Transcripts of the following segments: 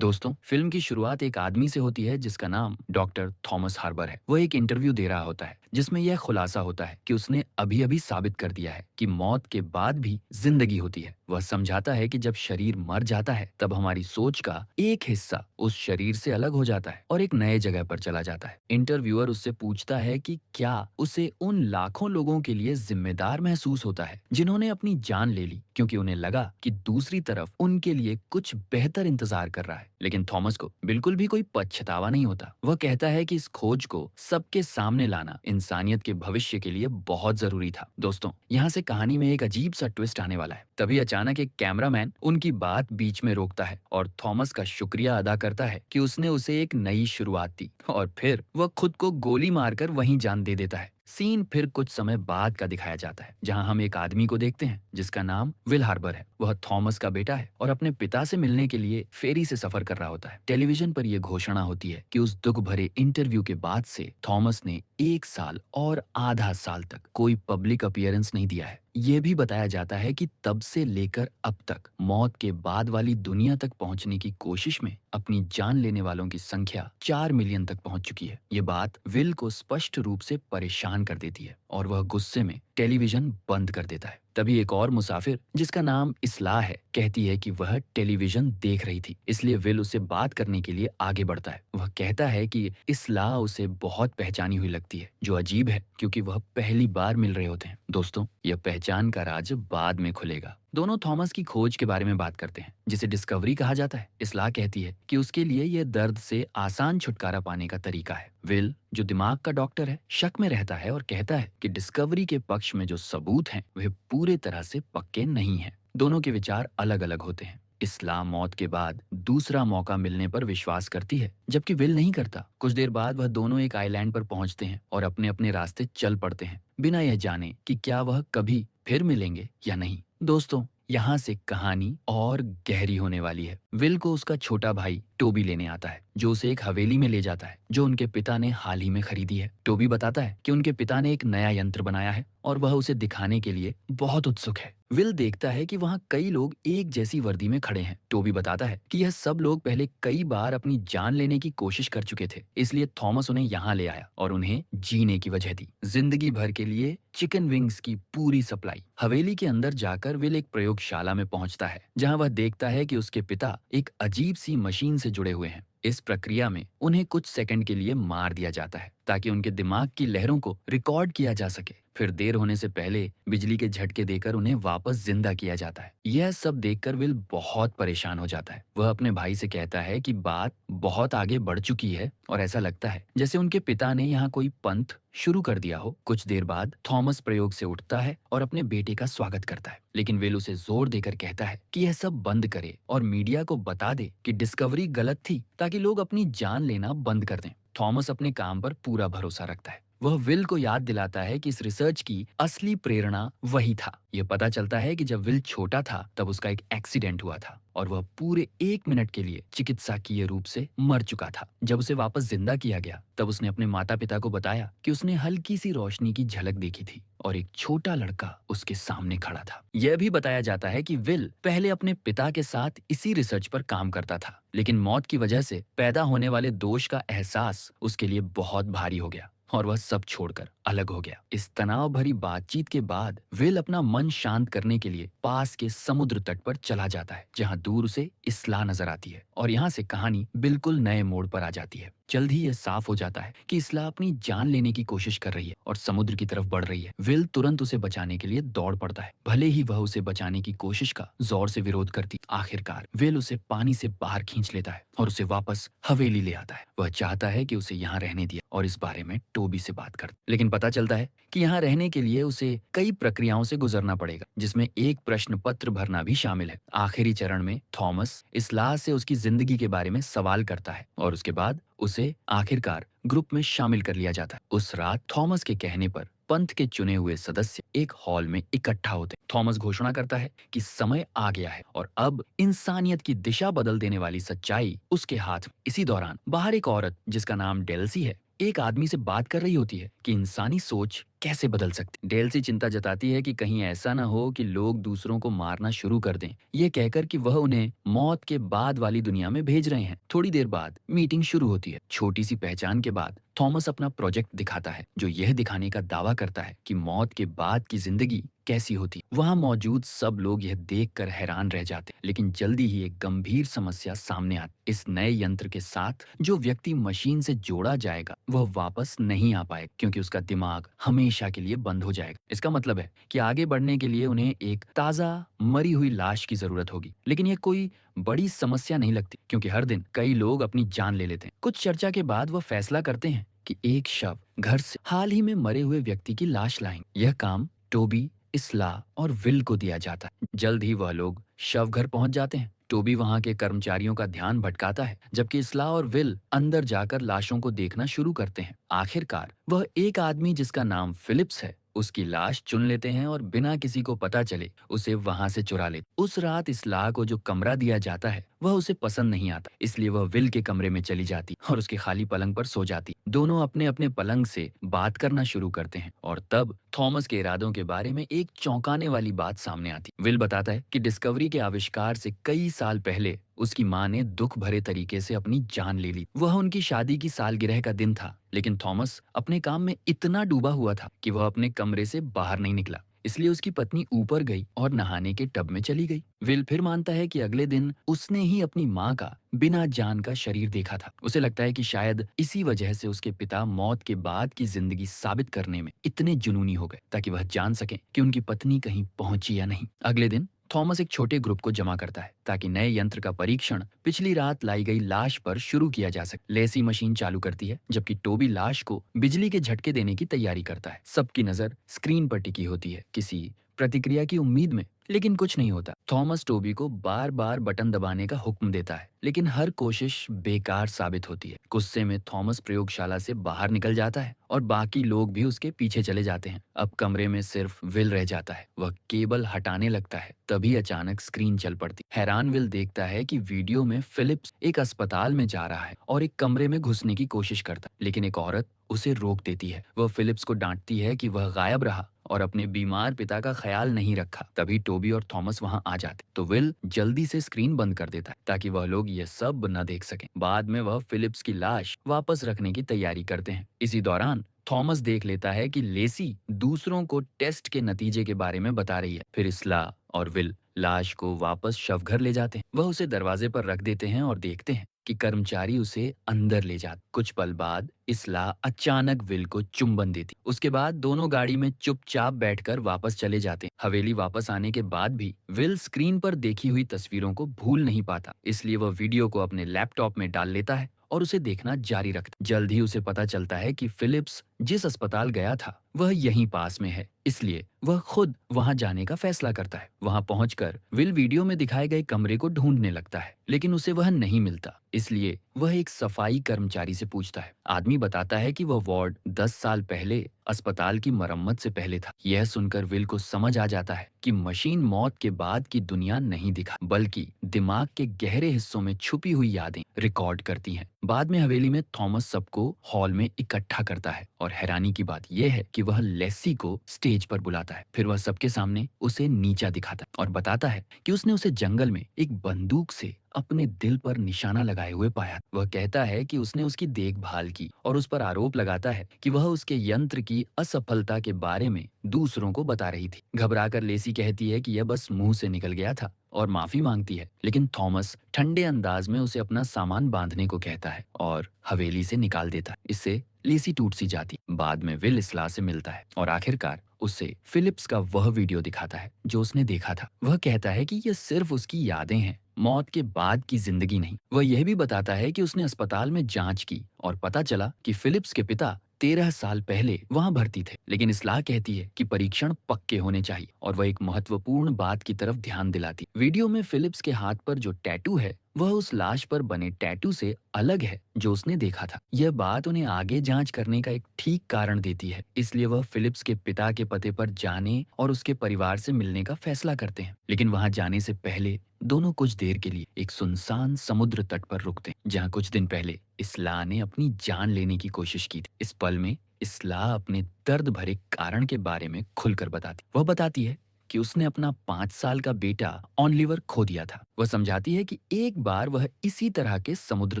दोस्तों, फिल्म की शुरुआत एक आदमी से होती है जिसका नाम डॉक्टर थॉमस हार्बर है। वो एक इंटरव्यू दे रहा होता है जिसमें यह खुलासा होता है कि उसने अभी अभी साबित कर दिया है कि मौत के बाद भी जिंदगी होती है। वह समझाता है कि जब शरीर मर जाता है तब हमारी सोच का एक हिस्सा उस शरीर से अलग हो जाता है और एक नए जगह पर चला जाता है। इंटरव्यूअर उससे पूछता है कि क्या उसे उन लाखों लोगों के लिए जिम्मेदार महसूस होता है जिन्होंने अपनी जान ले ली क्योंकि उन्हें लगा कि दूसरी तरफ उनके लिए कुछ बेहतर इंतजार कर रहा है। लेकिन थॉमस को बिल्कुल भी कोई पछतावा नहीं होता। वह कहता है कि इस खोज को सबके सामने लाना इंसानियत के भविष्य के लिए बहुत जरूरी था। दोस्तों, यहाँ से कहानी में एक अजीब सा ट्विस्ट आने वाला है। तभी अचानक एक कैमरामैन उनकी बात बीच में रोकता है और थॉमस का शुक्रिया अदा करता है कि उसने उसे एक नई शुरुआत दी, और फिर वह खुद को गोली मारकर वहीं जान दे देता है। सीन फिर कुछ समय बाद का दिखाया जाता है जहां हम एक आदमी को देखते हैं जिसका नाम विल हार्बर है। वह थॉमस का बेटा है और अपने पिता से मिलने के लिए फेरी से सफर कर रहा होता है। टेलीविजन पर यह घोषणा होती है कि उस दुख भरे इंटरव्यू के बाद से थॉमस ने 1 साल और आधा साल तक कोई पब्लिक अपीयरेंस नहीं दिया है। यह भी बताया जाता है कि तब से लेकर अब तक मौत के बाद वाली दुनिया तक पहुंचने की कोशिश में अपनी जान लेने वालों की संख्या 4 मिलियन तक पहुंच चुकी है। ये बात विल को स्पष्ट रूप से परेशान कर देती है और वह गुस्से में टेलीविजन बंद कर देता है। तभी एक और मुसाफिर जिसका नाम इस्लाह है कहती है कि वह टेलीविजन देख रही थी, इसलिए विल उससे बात करने के लिए आगे बढ़ता है। वह कहता है कि इस्लाह उसे बहुत पहचानी हुई लगती है, जो अजीब है क्योंकि वह पहली बार मिल रहे होते हैं। दोस्तों, यह पहचान का राज बाद में खुलेगा। दोनों थॉमस की खोज के बारे में बात करते हैं जिसे डिस्कवरी कहा जाता है। इस्लाह कहती है कि उसके लिए यह दर्द से आसान छुटकारा पाने का तरीका है। विल, जो दिमाग का डॉक्टर है, शक में रहता है और कहता है कि डिस्कवरी के पक्ष में जो सबूत हैं वे पूरे तरह से पक्के नहीं हैं। दोनों के विचार अलग अलग होते हैं। इस्लाम मौत के बाद दूसरा मौका मिलने पर विश्वास करती है, जबकि विल नहीं करता। कुछ देर बाद वह दोनों एक आइलैंड पर पहुंचते हैं और अपने अपने रास्ते चल पड़ते हैं, बिना यह जाने कि क्या वह कभी फिर मिलेंगे या नहीं। दोस्तों, यहाँ से कहानी और गहरी होने वाली है। विल को उसका छोटा भाई टोबी लेने आता है, जो उसे एक हवेली में ले जाता है जो उनके पिता ने हाल ही में खरीदी है। टोबी बताता है कि उनके पिता ने एक नया यंत्र बनाया है और वह उसे दिखाने के लिए बहुत उत्सुक है। विल देखता है कि वहाँ कई लोग एक जैसी वर्दी में खड़े हैं। टोबी बताता है कि यह सब लोग पहले कई बार अपनी जान लेने की कोशिश कर चुके थे, इसलिए थॉमस उन्हें यहाँ ले आया और उन्हें जीने की वजह दी। जिंदगी भर के लिए चिकन विंग्स की पूरी सप्लाई। हवेली के अंदर जाकर विल एक प्रयोगशाला में पहुंचता है जहां वह देखता है कि उसके पिता एक अजीब सी मशीन से जुड़े हुए हैं। इस प्रक्रिया में उन्हें कुछ सेकंड के लिए मार दिया जाता है ताकि उनके दिमाग की लहरों को रिकॉर्ड किया जा सके। फिर देर होने से पहले बिजली के झटके देकर उन्हें वापस जिंदा किया जाता है। यह सब देखकर विल बहुत परेशान हो जाता है। वह अपने भाई से कहता है कि बात बहुत आगे बढ़ चुकी है और ऐसा लगता है जैसे उनके पिता ने यहाँ कोई पंथ शुरू कर दिया हो। कुछ देर बाद थॉमस प्रयोग से उठता है और अपने बेटे का स्वागत करता है, लेकिन विल उसे जोर देकर कहता है कि यह सब बंद करे और मीडिया को बता दे कि डिस्कवरी गलत थी ताकि लोग अपनी जान लेना बंद कर दें। थॉमस अपने काम पर पूरा भरोसा रखता है। वह विल को याद दिलाता है कि इस रिसर्च की असली प्रेरणा वही था। यह पता चलता है कि जब विल छोटा था तब उसका एक एक्सीडेंट हुआ था और वह पूरे 1 मिनट के लिए चिकित्सकीय रूप से मर चुका था। जब उसे वापस जिंदा किया गया तब उसने अपने माता पिता को बताया कि उसने हल्की सी रोशनी की झलक देखी थी और एक छोटा लड़का उसके सामने खड़ा था। यह भी बताया जाता है कि विल पहले अपने पिता के साथ इसी रिसर्च पर काम करता था, लेकिन मौत की वजह से पैदा होने वाले दोष का एहसास उसके लिए बहुत भारी हो गया और वह सब छोड़कर अलग हो गया। इस तनाव भरी बातचीत के बाद विल अपना मन शांत करने के लिए पास के समुद्र तट पर चला जाता है, जहां दूर से इस्लाह नजर आती है और यहाँ से कहानी बिल्कुल नए मोड़ पर आ जाती है। जल्द ही यह साफ हो जाता है कि इस्लाह अपनी जान लेने की कोशिश कर रही है और समुद्र की तरफ बढ़ रही है। विल तुरंत उसे बचाने के लिए दौड़ पड़ता है, भले ही वह उसे बचाने की कोशिश का जोर से विरोध करती। आखिरकार विल उसे पानी से बाहर खींच लेता है और उसे वापस हवेली ले आता है। वह चाहता है कि उसे यहाँ रहने दिया और इस बारे में टोबी से बात कर, लेकिन पता चलता है कि यहाँ रहने के लिए उसे कई प्रक्रियाओं से गुजरना पड़ेगा, जिसमें एक प्रश्न पत्र भरना भी शामिल है। आखिरी चरण में थॉमस इस्लाह से उसकी जिंदगी के बारे में सवाल करता है और उसके बाद उसे आखिरकार ग्रुप में शामिल कर लिया जाता है। उस रात थॉमस के कहने पर पंथ के चुने हुए सदस्य एक हॉल में इकट्ठा होते हैं। थॉमस घोषणा करता है कि समय आ गया है और अब इंसानियत की दिशा बदल देने वाली सच्चाई उसके हाथ में। इसी दौरान बाहर एक औरत जिसका नाम डेल्सी है एक आदमी से बात कर रही होती है कि इंसानी सोच कैसे बदल सकते। डेल्सी चिंता जताती है कि कहीं ऐसा ना हो कि लोग दूसरों को मारना शुरू कर दें, ये कहकर कि वह उन्हें मौत के बाद वाली दुनिया में भेज रहे हैं। थोड़ी देर बाद मीटिंग शुरू होती है। छोटी सी पहचान के बाद थॉमस अपना प्रोजेक्ट दिखाता है, जो यह दिखाने का दावा करता है कि मौत के बाद की जिंदगी कैसी होती। वहां मौजूद सब लोग यह देखकर हैरान रह जाते, लेकिन जल्दी ही एक गंभीर समस्या सामने आती। इस नए यंत्र के साथ जो व्यक्ति मशीन से जोड़ा जाएगा वह वापस नहीं आ पाएगा, क्योंकि उसका दिमाग हमेशा के लिए बंद हो जाएगा। इसका मतलब है कि आगे बढ़ने के लिए उन्हें एक ताजा मरी हुई लाश की जरूरत होगी। लेकिन यह कोई बड़ी समस्या नहीं लगती, क्योंकि हर दिन कई लोग अपनी जान ले लेते हैं। कुछ चर्चा के बाद वह फैसला करते हैं कि एक शव घर से हाल ही में मरे हुए व्यक्ति की लाश लाएंगे। यह काम टोबी, इसला और विल को दिया जाता है। जल्द ही वह लोग शव घर पहुंच जाते हैं। टोबी वहां के कर्मचारियों का ध्यान भटकाता है, जबकि इसला और विल अंदर जाकर लाशों को देखना शुरू करते हैं। आखिरकार वह एक आदमी जिसका नाम फिलिप्स है, उसकी लाश चुन लेते हैं और बिना किसी को पता चले उसे वहां से चुरा लेते। उस रात इसला को जो कमरा दिया जाता है वह उसे पसंद नहीं आता, इसलिए वह विल के कमरे में चली जाती और उसके खाली पलंग पर सो जाती। दोनों अपने अपने पलंग से बात करना शुरू करते हैं और तब थॉमस के इरादों के बारे में एक चौंकाने वाली बात सामने आती। विल बताता है कि डिस्कवरी के आविष्कार से कई साल पहले उसकी माँ ने दुख भरे तरीके से अपनी जान ले ली। वह उनकी शादी की सालगिरह का दिन था, लेकिन थॉमस अपने काम में इतना डूबा हुआ था कि वह अपने कमरे से बाहर नहीं निकला। इसलिए उसकी पत्नी ऊपर गई और नहाने के टब में चली गई। विल फिर मानता है कि अगले दिन उसने ही अपनी माँ का बिना जान का शरीर देखा था। उसे लगता है कि शायद इसी वजह से उसके पिता मौत के बाद की जिंदगी साबित करने में इतने जुनूनी हो गए, ताकि वह जान सकें कि उनकी पत्नी कहीं पहुंची या नहीं। अगले दिन थॉमस एक छोटे ग्रुप को जमा करता है ताकि नए यंत्र का परीक्षण पिछली रात लाई गई लाश पर शुरू किया जा सके। लेसी मशीन चालू करती है, जबकि टोबी लाश को बिजली के झटके देने की तैयारी करता है। सबकी नजर स्क्रीन पर टिकी होती है, किसी प्रतिक्रिया की उम्मीद में, लेकिन कुछ नहीं होता। थॉमस टोबी को बार बार बटन दबाने का हुक्म देता है, लेकिन हर कोशिश बेकार साबित होती है। गुस्से में थॉमस प्रयोगशाला से बाहर निकल जाता है और बाकी लोग भी उसके पीछे चले जाते हैं। अब कमरे में सिर्फ विल रह जाता है। वह केबल हटाने लगता है, तभी अचानक स्क्रीन चल पड़ती। हैरान विल देखता है कि वीडियो में फिलिप्स एक अस्पताल में जा रहा है और एक कमरे में घुसने की कोशिश करता है, लेकिन एक औरत उसे रोक देती है। वह फिलिप्स को डांटती है कि वह गायब रहा और अपने बीमार पिता का ख्याल नहीं रखा। तभी टोबी और थॉमस वहां आ जाते, तो विल जल्दी से स्क्रीन बंद कर देता है ताकि वह लोग ये सब न देख सकें। बाद में वह फिलिप्स की लाश वापस रखने की तैयारी करते हैं। इसी दौरान थॉमस देख लेता है कि लेसी दूसरों को टेस्ट के नतीजे के बारे में बता रही है। फिर इसला और विल लाश को वापस शवघर ले जाते हैं। वह उसे दरवाजे पर रख देते हैं और देखते हैं कि कर्मचारी उसे अंदर ले जाते। कुछ पल बाद इसला अचानक विल को चुंबन देती। उसके बाद दोनों गाड़ी में चुपचाप बैठकर वापस चले जाते हैं। हवेली वापस आने के बाद भी विल स्क्रीन पर देखी हुई तस्वीरों को भूल नहीं पाता, इसलिए वह वीडियो को अपने लैपटॉप में डाल लेता है और उसे देखना जारी रखता। जल्द ही उसे पता चलता है कि फिलिप्स जिस अस्पताल गया था वह यहीं पास में है, इसलिए वह खुद वहां जाने का फैसला करता है। वहां पहुंचकर विल वीडियो में दिखाए गए कमरे को ढूंढने लगता है, लेकिन उसे वह नहीं मिलता। इसलिए वह एक सफाई कर्मचारी से पूछता है। आदमी बताता है कि वह वार्ड 10 साल पहले अस्पताल की मरम्मत से पहले था। यह सुनकर विल को समझ आ जाता है कि मशीन मौत के बाद की दुनिया नहीं दिखा, बल्कि दिमाग के गहरे हिस्सों में छुपी हुई यादें रिकॉर्ड करती हैं। बाद में हवेली में थॉमस सबको हॉल में इकट्ठा करता है और हैरानी की बात यह है कि वह लेसी को स्टेज पर बुलाता है। फिर वह सबके सामने उसे नीचा दिखाता है और बताता है कि उसने उसे जंगल में एक बंदूक से अपने दिल पर निशाना लगाए हुए पाया। वह कहता है कि उसने उसकी देखभाल की और उस पर आरोप लगाता है कि वह उसके यंत्र की असफलता के बारे में दूसरों को बता रही थी। घबराकर लेसी कहती है कि यह बस मुंह से निकल गया था और माफी मांगती है, लेकिन थॉमस ठंडे अंदाज में उसे अपना सामान बांधने को कहता है और हवेली से निकाल देता है। इससे लेसी टूट सी जाती। बाद में विल इसला से मिलता है और आखिरकार उसे फिलिप्स का वह वीडियो दिखाता है जो उसने देखा था। वह कहता है कि यह सिर्फ उसकी यादें हैं, मौत के बाद की जिंदगी नहीं। वह यह भी बताता है कि उसने अस्पताल में जांच की और पता चला कि फिलिप्स के पिता 13 साल पहले वहां भर्ती थे, लेकिन इसलाह कहती है कि परीक्षण पक्के होने चाहिए और वह एक महत्वपूर्ण बात की तरफ ध्यान दिलाती। वीडियो में फिलिप्स के हाथ पर जो टैटू है वह उस लाश पर बने टैटू से अलग है जो उसने देखा था। यह बात उन्हें आगे जांच करने का एक ठीक कारण देती है, इसलिए वह फिलिप्स के पिता के पते पर जाने और उसके परिवार से मिलने का फैसला करते हैं। लेकिन वहां जाने से पहले दोनों कुछ देर के लिए एक सुनसान समुद्र तट पर रुकते हैं, जहां कुछ दिन पहले इस्ला ने अपनी जान लेने की कोशिश की थी। इस पल में इस्ला अपने दर्द भरे कारण के बारे में खुलकर बताती। वह बताती है कि उसने अपना 5 साल का बेटा ऑनलिवर खो दिया था। वह समझाती है कि एक बार वह इसी तरह के समुद्र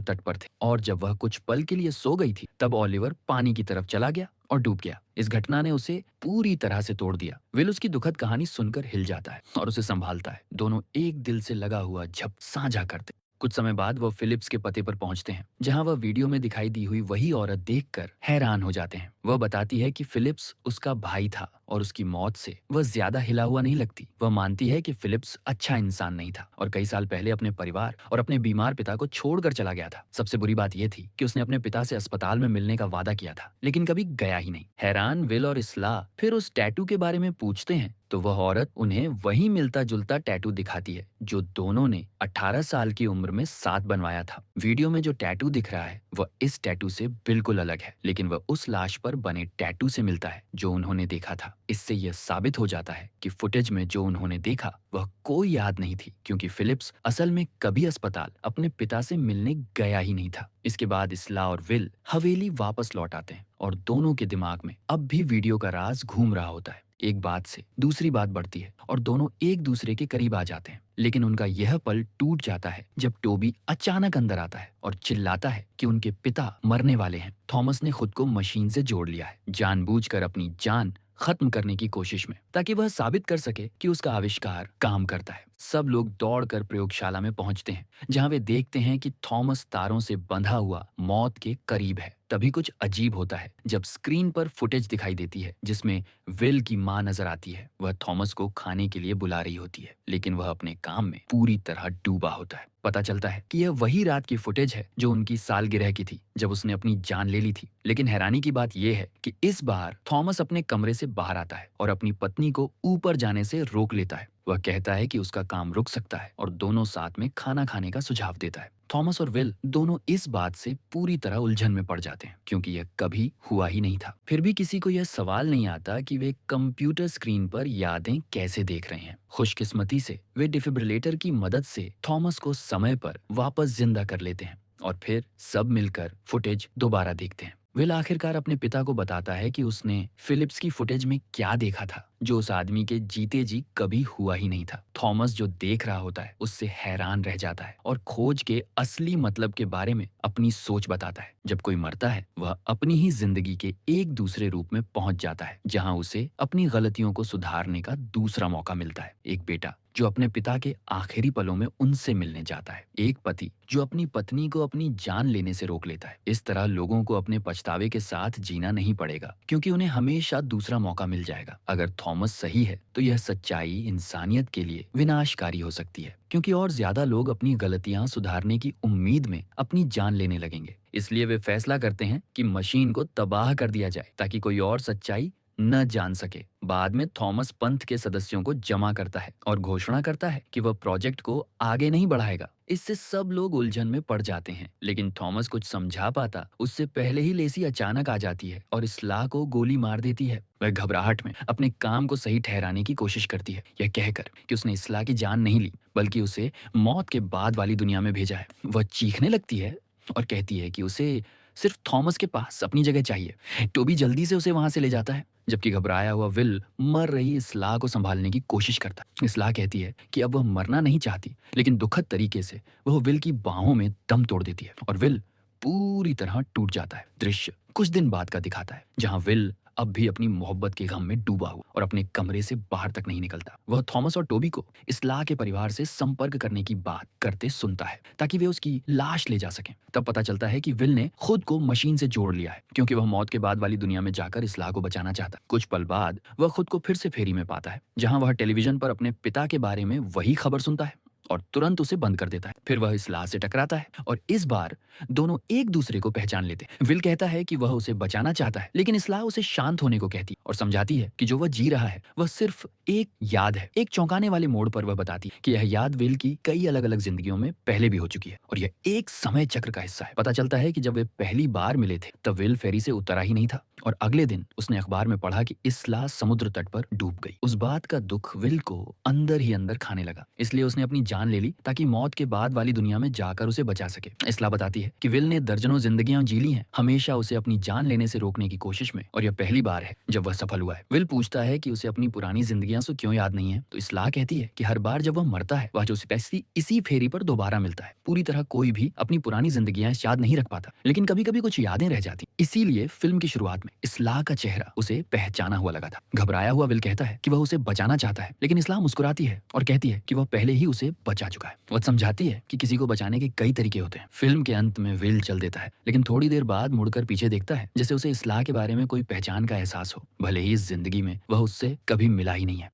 तट पर थे और जब वह कुछ पल के लिए सो गई थी तब ऑलिवर पानी की तरफ चला गया और डूब गया। इस घटना ने उसे पूरी तरह से तोड़ दिया। विल उसकी दुखद कहानी सुनकर हिल जाता है और उसे संभालता है। दोनों एक दिल से लगा हुआ झप साझा करते। कुछ समय बाद वह फिलिप्स के पते पर पहुंचते हैं, जहां वह वीडियो में दिखाई दी हुई वही औरत देखकर हैरान हो जाते हैं। वह बताती है कि फिलिप्स उसका भाई था और उसकी मौत से वह ज्यादा हिला हुआ नहीं लगती। वह मानती है कि फिलिप्स अच्छा इंसान नहीं था और कई साल पहले अपने परिवार और अपने बीमार पिता को छोड़कर चला गया था। सबसे बुरी बात यह थी कि उसने अपने पिता से अस्पताल में मिलने का वादा किया था, लेकिन कभी गया ही नहीं। हैरान विल और इस्ला फिर उस टैटू के बारे में पूछते हैं तो वह औरत उन्हें वही मिलता जुलता टैटू दिखाती है जो दोनों ने 18 साल की उम्र में साथ बनवाया था। वीडियो में जो टैटू दिख रहा है वह इस टैटू से बिल्कुल अलग है, लेकिन वह उस लाश पर बने टैटू से मिलता है जो उन्होंने देखा था। इससे यह साबित हो जाता है कि फुटेज में जो उन्होंने देखा वह कोई याद नहीं थी, क्योंकि फिलिप्स असल में कभी अस्पताल अपने पिता से मिलने गया ही नहीं था। इसके बाद इस्ला और विल हवेली वापस लौट आते हैं और दोनों के दिमाग में अब भी वीडियो का राज घूम रहा होता है। एक बात से दूसरी बात बढ़ती है और दोनों एक दूसरे के करीब आ जाते हैं। लेकिन उनका यह पल टूट जाता है जब टोबी अचानक अंदर आता है और चिल्लाता है कि उनके पिता मरने वाले हैं। थॉमस ने खुद को मशीन से जोड़ लिया है, जानबूझकर अपनी जान खत्म करने की कोशिश में, ताकि वह साबित कर सके कि उसका आविष्कार काम करता है। सब लोग दौड़कर प्रयोगशाला में पहुंचते हैं, जहां वे देखते हैं कि थॉमस तारों से बंधा हुआ मौत के करीब है। तभी कुछ अजीब होता है जब स्क्रीन पर फुटेज दिखाई देती है जिसमें विल की मां नजर आती है। वह थॉमस को खाने के लिए बुला रही होती है, लेकिन वह अपने काम में पूरी तरह डूबा होता है। पता चलता है कि यह वही रात की फुटेज है जो उनकी सालगिरह की थी, जब उसने अपनी जान ले ली थी। लेकिन हैरानी की बात यह है कि इस बार थॉमस अपने कमरे से बाहर आता है और अपनी पत्नी को ऊपर जाने से रोक लेता है। वह कहता है कि उसका काम रुक सकता है और दोनों साथ में खाना खाने का सुझाव देता है। थॉमस और विल दोनों इस बात से पूरी तरह उलझन में पड़ जाते हैं, क्योंकि यह कभी हुआ ही नहीं था। फिर भी किसी को यह सवाल नहीं आता कि वे कंप्यूटर स्क्रीन पर यादें कैसे देख रहे हैं। खुशकिस्मती से वे डिफिब्रिलेटर की मदद से थॉमस को समय पर वापस जिंदा कर लेते हैं और फिर सब मिलकर फुटेज दोबारा देखते हैं। विल आखिरकार अपने पिता को बताता है कि उसने फिलिप्स की फुटेज में क्या देखा था जो उस आदमी के जीते जी कभी हुआ ही नहीं था। थॉमस जो देख रहा होता है उससे हैरान रह जाता है और खोज के असली मतलब के बारे में अपनी सोच बताता है। जब कोई मरता है वह अपनी ही जिंदगी के एक दूसरे रूप में पहुंच जाता है, जहां उसे अपनी गलतियों को सुधारने का दूसरा मौका मिलता है। एक बेटा जो अपने पिता के आखिरी पलों में उनसे मिलने जाता है, एक पति जो अपनी पत्नी को अपनी जान लेने से रोक लेता है। इस तरह लोगों को अपने पछतावे के साथ जीना नहीं पड़ेगा, क्योंकि उन्हें हमेशा दूसरा मौका मिल जाएगा। अगर थॉमस सही है तो यह सच्चाई इंसानियत के लिए विनाशकारी हो सकती है, क्योंकि और ज्यादा लोग अपनी गलतियां सुधारने की उम्मीद में अपनी जान लेने लगेंगे। इसलिए वे फैसला करते हैं कि मशीन को तबाह कर दिया जाए ताकि कोई और सच्चाई न जान सके। बाद में थॉमस पंथ के सदस्यों को जमा करता है और घोषणा करता है कि वह प्रोजेक्ट को आगे नहीं बढ़ाएगा। इससे सब लोग उलझन में पड़ जाते हैं, लेकिन थॉमस कुछ समझा पाता उससे पहले ही लेसी अचानक आ जाती है और इस्लाह को गोली मार देती है। वह घबराहट में अपने काम को सही ठहराने की कोशिश करती है, यह कहकर कि उसने इस्लाह की जान नहीं ली बल्कि उसे मौत के बाद वाली दुनिया में भेजा है। वह चीखने लगती है और कहती है कि उसे सिर्फ थॉमस के पास अपनी जगह चाहिए। टोबी जल्दी से उसे वहां से ले जाता है, जबकि घबराया हुआ विल मर रही इस्लाह को संभालने की कोशिश करता है। इस्लाह कहती है कि अब वह मरना नहीं चाहती, लेकिन दुखद तरीके से वह विल की बाहों में दम तोड़ देती है और विल पूरी तरह टूट जाता है। दृश्य कुछ दिन बाद का दिखाता है, जहां विल अब भी अपनी मोहब्बत के गम में डूबा हुआ और अपने कमरे से बाहर तक नहीं निकलता। वह थॉमस और टोबी को इस्लाह के परिवार से संपर्क करने की बात करते सुनता है ताकि वे उसकी लाश ले जा सकें। तब पता चलता है कि विल ने खुद को मशीन से जोड़ लिया है, क्योंकि वह मौत के बाद वाली दुनिया में जाकर इस्लाह को बचाना चाहता है। कुछ पल बाद वह खुद को फिर से फेरी में पाता है, जहां वह टेलीविजन पर अपने पिता के बारे में वही खबर सुनता है और तुरंत उसे बंद कर देता है। फिर वह इसलाह से टकराता है और इस बार दोनों एक दूसरे को पहचान लेते हैं। विल कहता है कि वह उसे बचाना चाहता है, लेकिन इसलाह उसे शांत होने को कहती है और समझाती है कि जो वह जी रहा है वह सिर्फ एक याद है। एक चौंकाने वाले मोड़ पर वह बताती है कि यह याद विल की कई अलग अलग जिंदगियों में पहले भी हो चुकी है और यह एक समय चक्र का हिस्सा है। पता चलता है कि जब वे पहली बार मिले थे तब विल फेरी से उतरा ही नहीं था और अगले दिन उसने अखबार में पढ़ा कि इसलाह समुद्र तट पर डूब गई। उस बात का दुख विल को अंदर ही अंदर खाने लगा, इसलिए उसने अपनी जान ले ली ताकि मौत के बाद वाली दुनिया में जाकर उसे बचा सके। इसलाह बताती है कि विल ने दर्जनों जिंदगियां जी ली हैं, हमेशा उसे अपनी जान लेने से रोकने की कोशिश में, और यह पहली बार है जब वह सफल हुआ है। विल पूछता है कि उसे अपनी पुरानी जिंदगियां से क्यों याद नहीं है, तो इसलाह कहती है कि हर बार जब वह मरता है वह जो स्पेसी इसी फेरी पर दोबारा मिलता है। पूरी तरह कोई भी अपनी पुरानी जिंदगियां याद नहीं रख पाता, लेकिन कभी कभी कुछ यादें रह जाती। इसीलिए फिल्म की शुरुआत में इसलाह का चेहरा उसे पहचाना हुआ लगा था। घबराया हुआ विल कहता है कि वह उसे बचाना चाहता है, लेकिन इसलाह मुस्कुराती है और कहती है कि वह पहले ही उसे बचा चुका है। वह समझाती है कि किसी को बचाने के कई तरीके होते हैं। फिल्म के अंत में विल चल देता है, लेकिन थोड़ी देर बाद मुड़कर पीछे देखता है जैसे उसे इसलाह के बारे में कोई पहचान का एहसास हो, भले ही इस जिंदगी में वह उससे कभी मिला ही नहीं है।